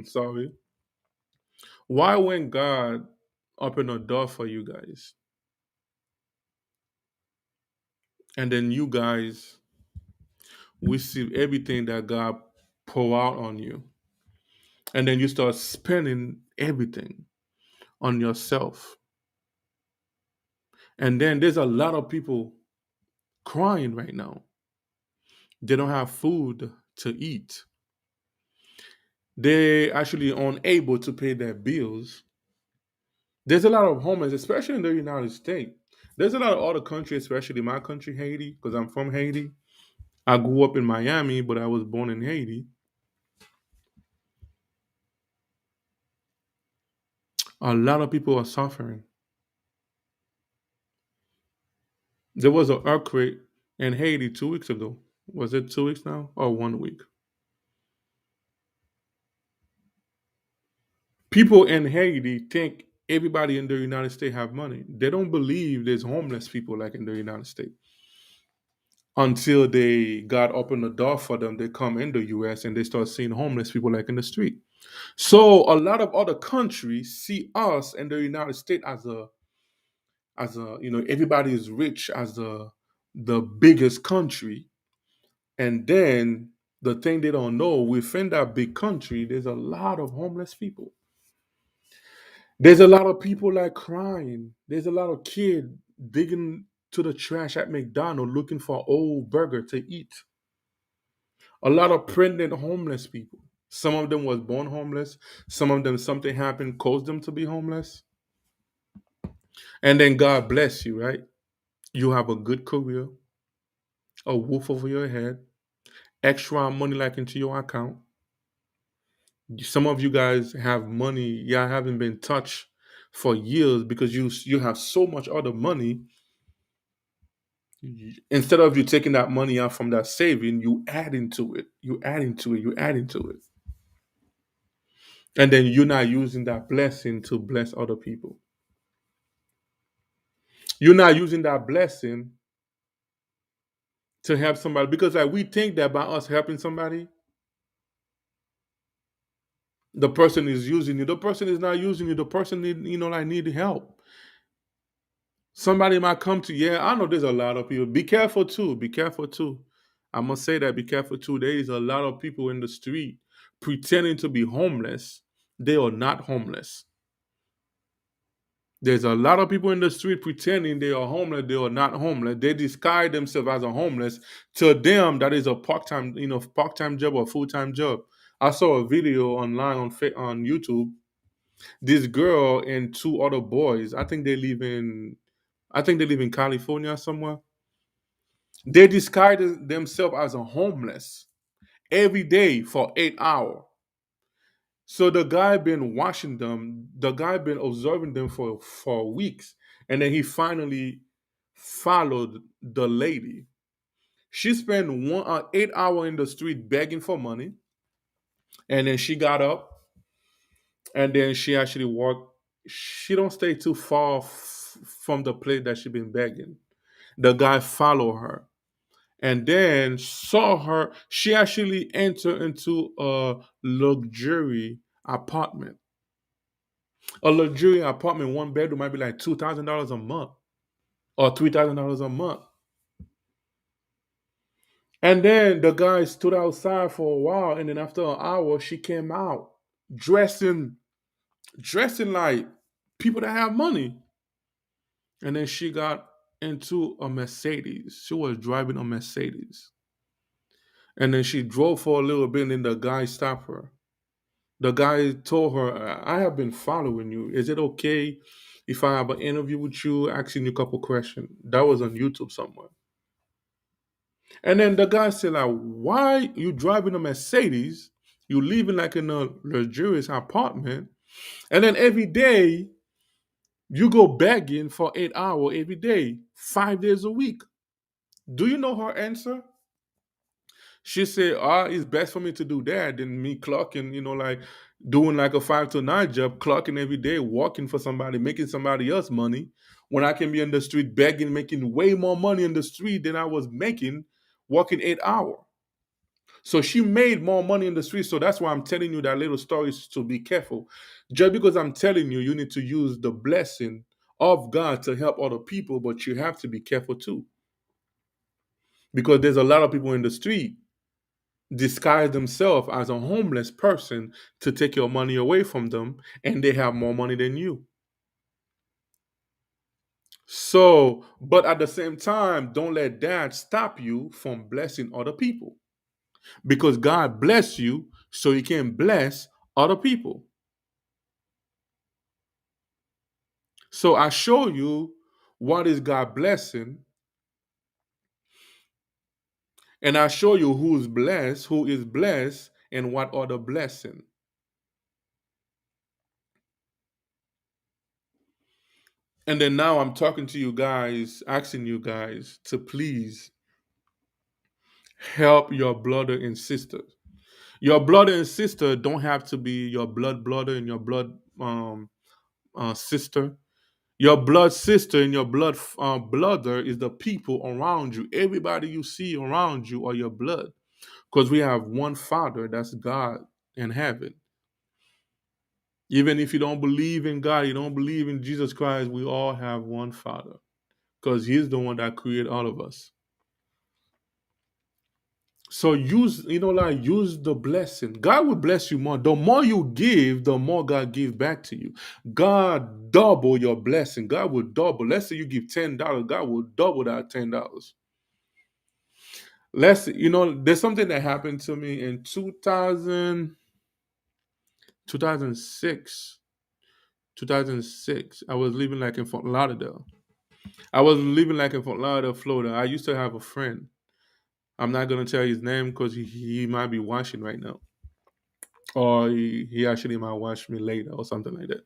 Sorry. Why when God opened a door for you guys, and then you guys receive everything that God pour out on you, and then you start spending everything on yourself, and then there's a lot of people crying right now. They don't have food to eat. They actually unable to pay their bills. There's a lot of homeless, especially in the United States. There's a lot of other countries, especially my country, Haiti, because I'm from Haiti. I grew up in Miami, but I was born in Haiti. A lot of people are suffering. There was an earthquake in Haiti 2 weeks ago. Was it 2 weeks now or 1 week? People in Haiti think everybody in the United States have money. They don't believe there's homeless people like in the United States. Until they God opened the door for them, they come in the US and they start seeing homeless people like in the street. So a lot of other countries see us in the United States as a everybody is rich as the biggest country, and then the thing they don't know, within that big country there's a lot of homeless people. There's a lot of people like crying. There's a lot of kids digging to the trash at McDonald's looking for old burger to eat. A lot of pregnant homeless people. Some of them was born homeless. Some of them something happened caused them to be homeless. And then God bless you, right? You have a good career, a roof over your head, extra money like into your account. Some of you guys have money, yeah, haven't been touched for years because you have so much other money. Instead of you taking that money out from that saving, you add into it. You add into it. You add into it. And then you're not using that blessing to bless other people. You're not using that blessing to help somebody because like we think that by us helping somebody, the person is using you. The person is not using you. The person need help. Somebody might come to, yeah, I know there's a lot of people. Be careful too. Be careful too. I must say that be careful too. There is a lot of people in the street pretending to be homeless. They are not homeless. There's a lot of people in the street pretending they are homeless. They are not homeless. They disguise themselves as a homeless. To them, that is a part-time job or full-time job. I saw a video online on YouTube. This girl and two other boys. I think they live in California somewhere. They disguise themselves as a homeless every day for 8 hours. So the guy been watching them. The guy been observing them for weeks, and then he finally followed the lady. She spent 8 hours in the street begging for money, and then she got up, and then she actually walked. She don't stay too far from the place that she been begging. The guy followed her, and then saw her. She actually entered into a luxury apartment. A luxury apartment, one bedroom might be like $2,000 a month or $3,000 a month. And then the guy stood outside for a while, and then after an hour, she came out dressing, dressing like people that have money. And then she got into a Mercedes. She was driving a Mercedes. And then she drove for a little bit, and then the guy stopped her. The guy told her, I have been following you. Is it okay if I have an interview with you, asking you a couple questions? That was on YouTube somewhere. And then the guy said, like, why you driving a Mercedes? You living like in a luxurious apartment. And then every day you go begging for 8 hours every day, 5 days a week. Do you know her answer? She said, it's best for me to do that than me clocking, like doing like a 5 to 9 job, clocking every day, working for somebody, making somebody else money, when I can be in the street begging, making way more money in the street than I was making working 8 hours. So she made more money in the street. So that's why I'm telling you that little story is to be careful. Just because I'm telling you, you need to use the blessing of God to help other people, but you have to be careful too. Because there's a lot of people in the street disguise themselves as a homeless person to take your money away from them, and they have more money than you. So, but at the same time, don't let that stop you from blessing other people, because God bless you so He can bless other people. So I show you what is God blessing, and I show you who is blessed, and what other blessing. And then now I'm talking to you guys, asking you guys to please help your brother and sister. Your brother and sister don't have to be your blood brother and your blood sister. Your blood sister and your blood brother is the people around you. Everybody you see around you are your blood, because we have one Father, that's God in heaven. Even if you don't believe in God, you don't believe in Jesus Christ, we all have one Father, because He's the one that created all of us. So use the blessing. God will bless you more. The more you give, the more God gives back to you. God double your blessing. God will double. Let's say you give $10, God will double that $10. There's something that happened to me in 2000. 2006. 2006. I was living like in Fort Lauderdale. I was living like in Fort Lauderdale, Florida. I used to have a friend. I'm not gonna tell his name because he might be watching right now, or he actually might watch me later or something like that.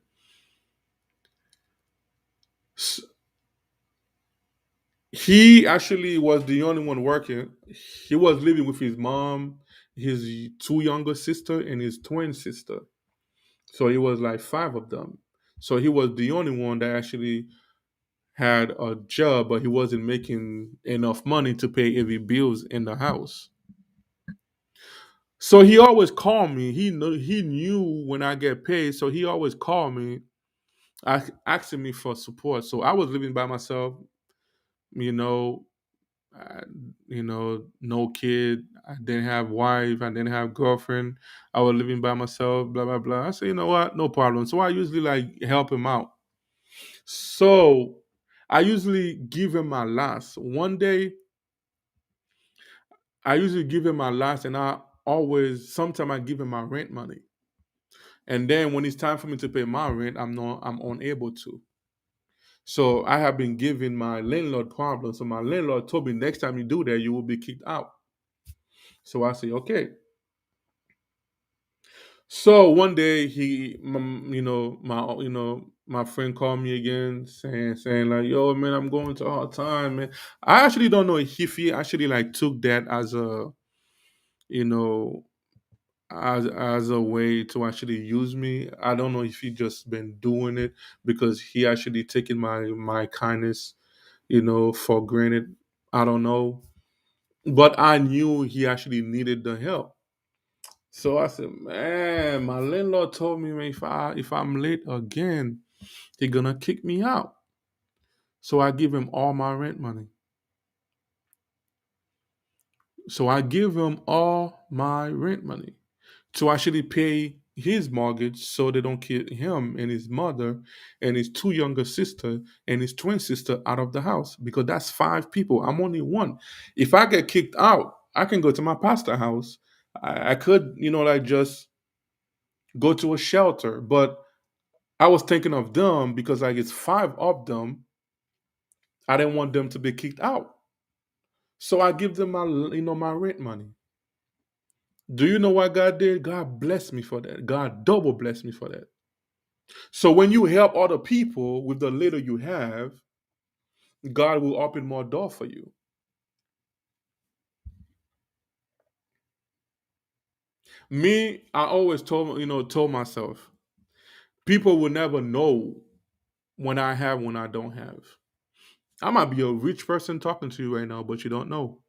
S- He actually was the only one working. He was living with his mom, his two younger sister, and his twin sister. So it was like five of them. So he was the only one that actually had a job, but he wasn't making enough money to pay every bills in the house. So he always called me. He knew when I get paid, so he always called me, asking me for support. So I was living by myself, you know, I, no kid. I didn't have wife. I didn't have girlfriend. I was living by myself. Blah blah blah. I said, you know what, no problem. So I usually like help him out. So I usually give him my last. One day, I usually give him my last, and sometimes I give him my rent money. And then when it's time for me to pay my rent, I'm unable to. So I have been giving my landlord problems. So my landlord told me next time you do that, you will be kicked out. So I say, okay. So one day my friend called me again saying like, yo man, I'm going to a hard time, man. I actually don't know if he actually like took that as a you know as a way to actually use me. I don't know if he just been doing it because he actually taking my kindness, for granted. I don't know. But I knew he actually needed the help. So I said, man, my landlord told me, man, if I'm late again, he gonna kick me out. So I give him all my rent money. So I give him all my rent money to actually pay his mortgage so they don't kick him and his mother and his two younger sister and his twin sister out of the house because that's five people. I'm only one. If I get kicked out, I can go to my pastor house. I could, like just go to a shelter. But I was thinking of them because like it's five of them. I didn't want them to be kicked out. So I give them my rent money. Do you know what God did? God blessed me for that. God double blessed me for that. So when you help other people with the little you have, God will open more door for you. Me, I always told myself, people will never know when I have, when I don't have. I might be a rich person talking to you right now, but you don't know.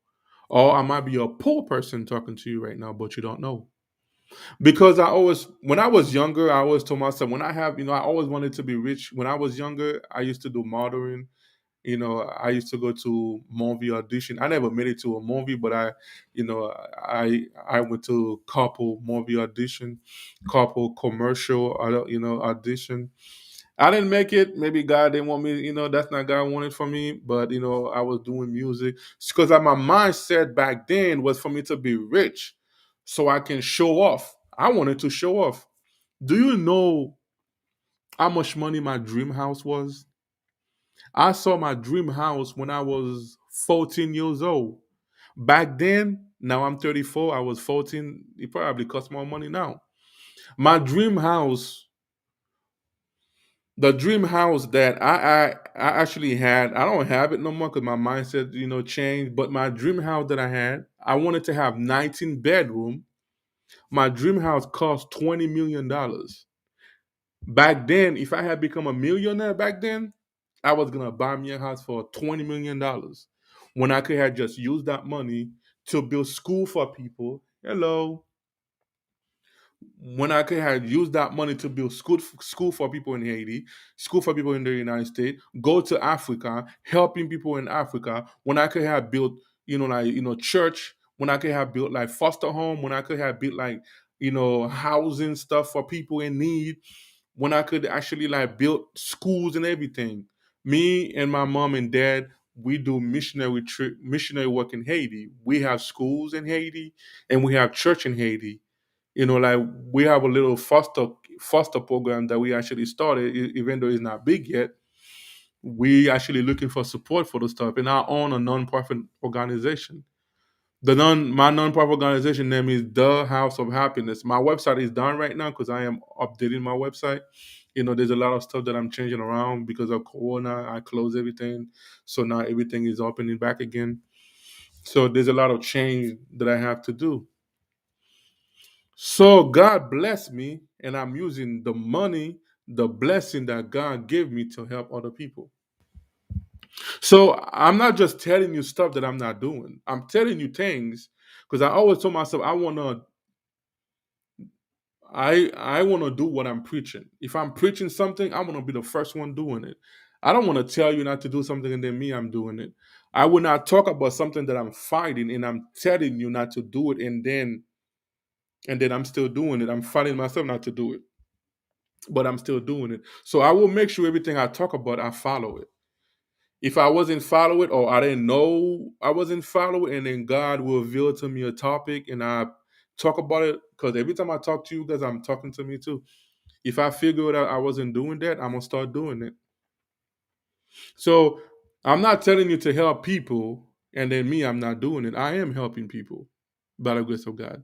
Or I might be a poor person talking to you right now, but you don't know. Because when I was younger, I always told myself, when I have, I always wanted to be rich. When I was younger, I used to do modeling. I used to go to movie audition. I never made it to a movie, but I went to couple movie audition, couple commercial, audition. I didn't make it. Maybe God didn't want me. That's not God wanted for me. But I was doing music because my mindset back then was for me to be rich, so I can show off. I wanted to show off. Do you know how much money my dream house was? I saw my dream house when I was 14 years old. Back then, now I'm 34, I was 14, it probably costs more money now. My dream house, the dream house that I actually had, I don't have it no more because my mindset, changed. But my dream house that I had, I wanted to have 19 bedroom. My dream house cost $20 million. Back then, if I had become a millionaire back then, I was gonna buy me a house for $20 million. When I could have just used that money to build school for people. Hello. When I could have used that money to build school for people in Haiti, school for people in the United States, go to Africa, helping people in Africa. When I could have built, church. When I could have built like foster home. When I could have built like, housing stuff for people in need. When I could actually like build schools and everything. Me and my mom and dad, we do missionary work in Haiti. We have schools in Haiti and we have church in Haiti. Like we have a little foster foster program that we actually started, even though it's not big yet. We actually looking for support for the stuff, and I own a non-profit organization. My non-profit organization name is The House of Happiness. My website is done right now because I am updating my website. There's a lot of stuff that I'm changing around because of Corona. I closed everything, so now everything is opening back again. So there's a lot of change that I have to do. So God bless me, and I'm using the money, the blessing that God gave me to help other people. So I'm not just telling you stuff that I'm not doing. I'm telling you things because I always told myself I want to do what I'm preaching. If I'm preaching something, I want to be the first one doing it. I don't want to tell you not to do something and then me I'm doing it. I will not talk about something that I'm fighting and I'm telling you not to do it and then I'm still doing it. I'm fighting myself not to do it, but I'm still doing it. So I will make sure everything I talk about I follow it. If I wasn't follow it or I didn't know I wasn't follow it, and then God will reveal to me a topic and I talk about it, because every time I talk to you guys, I'm talking to me too. If I figure out I wasn't doing that, I'm gonna start doing it. So I'm not telling you to help people and then me, I'm not doing it. I am helping people by the grace of God.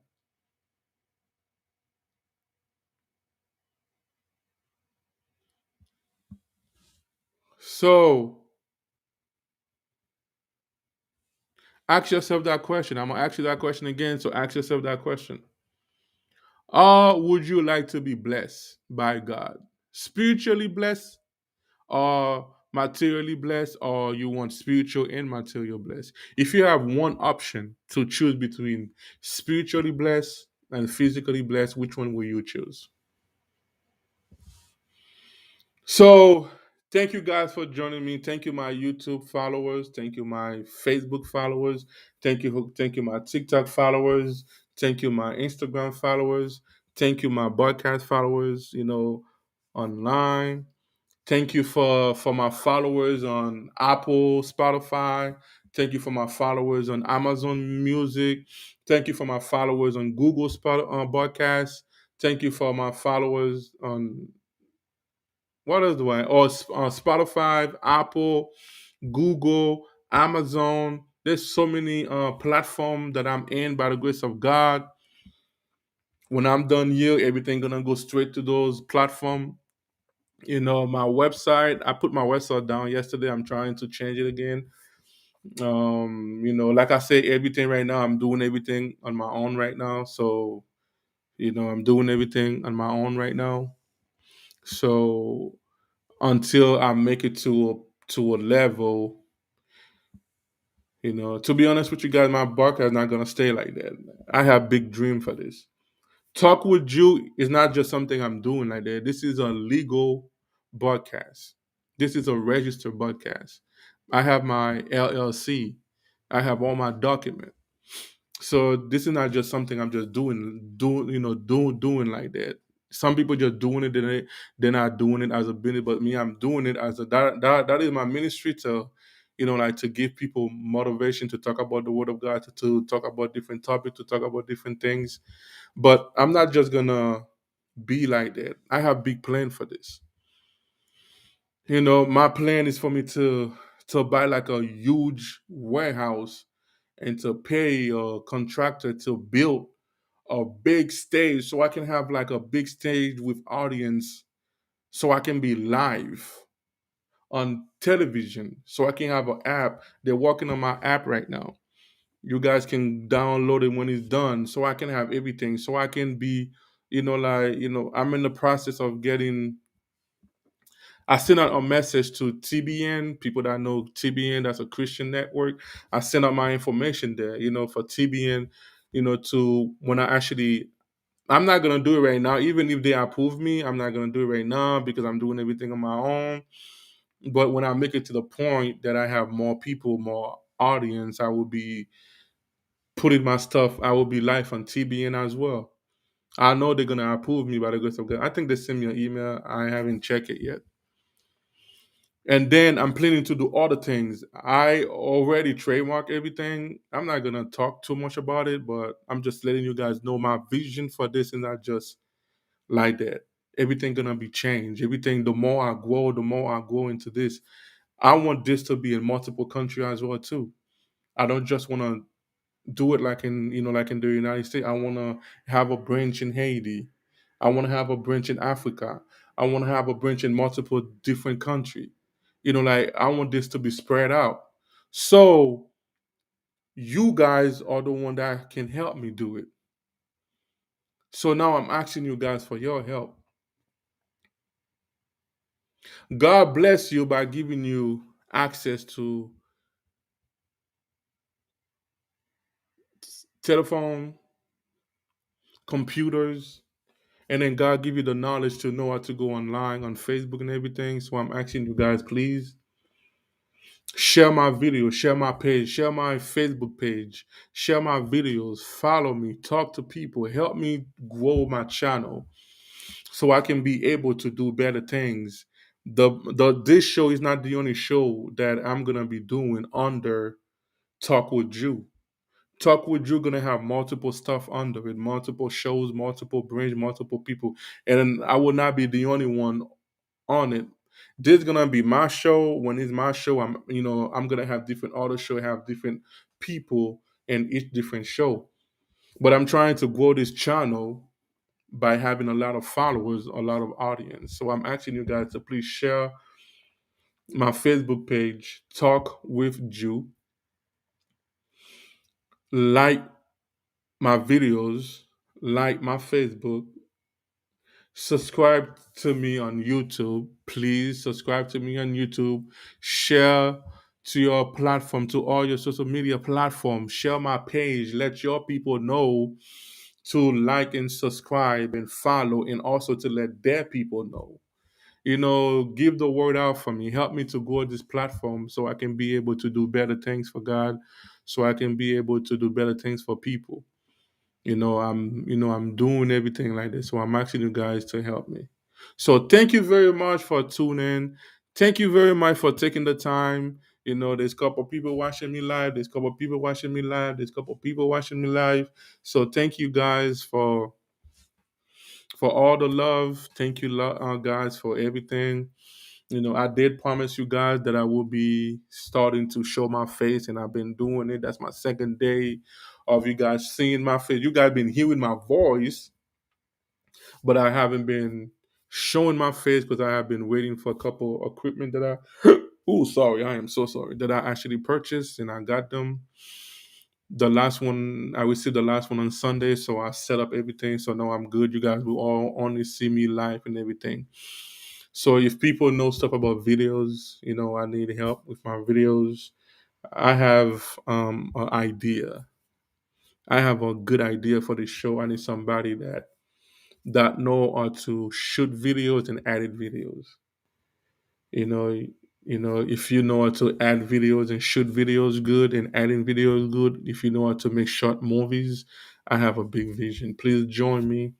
So ask yourself that question. I'm gonna ask you that question again. So ask yourself that question. Would you like to be blessed by God? Spiritually blessed or materially blessed, or you want spiritual and material blessed? If you have one option to choose between spiritually blessed and physically blessed, which one will you choose? So thank you guys for joining me. Thank you, my YouTube followers. Thank you, my Facebook followers. Thank you, my TikTok followers. Thank you, my Instagram followers. Thank you, my podcast followers, online. Thank you for my followers on Apple, Spotify. Thank you for my followers on Amazon Music. Thank you for my followers on Google Podcast. Thank you for my followers on what else do I? Or on Spotify, Apple, Google, Amazon. There's so many platforms that I'm in by the grace of God. When I'm done here, everything gonna go straight to those platforms. My website. I put my website down yesterday. I'm trying to change it again. Like I say, everything right now, I'm doing everything on my own right now. So, I'm doing everything on my own right now. So until I make it to a level, to be honest with you guys, my podcast is not gonna stay like that. I have big dream for this. Talk with you is not just something I'm doing like that. This is a legal broadcast. This is a registered broadcast. I have my LLC. I have all my documents. So this is not just something I'm just doing like that. Some people just doing it, they're not doing it as a business, but me, I'm doing it as that is my ministry to, like to give people motivation to talk about the word of God, to talk about different topics, to talk about different things. But I'm not just gonna be like that. I have big plan for this. My plan is for me to buy like a huge warehouse and to pay a contractor to build a big stage so I can have like a big stage with audience, so I can be live on television, so I can have an app. They're working on my app right now. You guys can download it when it's done, so I can have everything, so I can be, I'm in the process of getting. I sent out a message to TBN, people that know TBN, that's a Christian network. I sent out my information there, for TBN, to when I actually, I'm not gonna do it right now. Even if they approve me, I'm not gonna do it right now because I'm doing everything on my own. But when I make it to the point that I have more people, more audience, I will be putting my stuff. I will be live on TBN as well. I know they're gonna approve me by the grace of God. I think they sent me an email. I haven't checked it yet. And then I'm planning to do other things. I already trademark everything. I'm not gonna talk too much about it, but I'm just letting you guys know my vision for this is not just like that. everything gonna be changed. Everything, the more I grow into this, I want this to be in multiple countries as well too. I don't just want to do it like in like in the United States. I want to have a branch in Haiti. I want to have a branch in Africa. I want to have a branch in multiple different countries. Like I want this to be spread out. So you guys are the one that can help me do it. So now I'm asking you guys for your help. God bless you by giving you access to telephone, computers, and then God give you the knowledge to know how to go online on Facebook and everything. So I'm asking you guys, please share my video, share my page, share my Facebook page, share my videos, follow me, talk to people, help me grow my channel so I can be able to do better things. This show is not the only show that I'm gonna be doing under Talk with Jew. Talk with Drew gonna have multiple stuff under it, multiple shows, multiple brands, multiple people, and I will not be the only one on it. This is gonna be my show. When it's my show, I'm gonna have different auto show, have different people in each different show. But I'm trying to grow this channel by having a lot of followers, a lot of audience. So I'm asking you guys to please share my Facebook page, Talk with Jew, like my videos, like my Facebook, subscribe to me on YouTube. Please subscribe to me on YouTube. Share to your platform, to all your social media platforms. Share my page. Let your people know to like and subscribe and follow, and also to let their people know. Give the word out for me. Help me to grow this platform so I can be able to do better things for God, so I can be able to do better things for people. I'm doing everything like this. So I'm asking you guys to help me. So thank you very much for tuning in. Thank you very much for taking the time. There's a couple people watching me live. There's a couple people watching me live. There's a couple people watching me live. So thank you guys for all the love. Thank you, guys, for everything. I did promise you guys that I will be starting to show my face, and I've been doing it. That's my second day of you guys seeing my face. You guys been hearing my voice, but I haven't been showing my face because I have been waiting for a couple equipment that oh, sorry, I am so sorry, that I actually purchased, and I got them. The last one, I received the last one on Sunday, so I set up everything. So now I'm good. You guys will all only see me live and everything. So if people know stuff about videos, I need help with my videos. I have an idea. I have a good idea for the show. I need somebody that know how to shoot videos and edit videos. You know, if you know how to add videos and shoot videos good and adding videos good, if you know how to make short movies, I have a big vision. Please join me.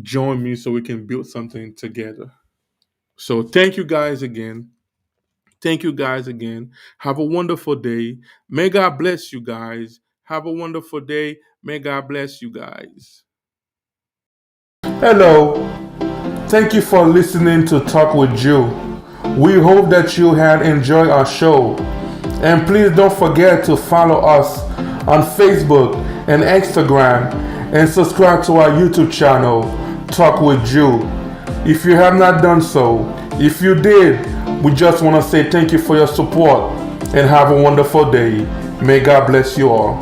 Join me so we can build something together. So thank you guys again. Thank you guys again. Have a wonderful day. May God bless you guys. Have a wonderful day. May God bless you guys. Hello. Thank you for listening to Talk with Jew. We hope that you had enjoyed our show. And please don't forget to follow us on Facebook and Instagram, and subscribe to our YouTube channel, Talk with Jew, if you have not done so. If you did, we just want to say thank you for your support and have a wonderful day. May God bless you all.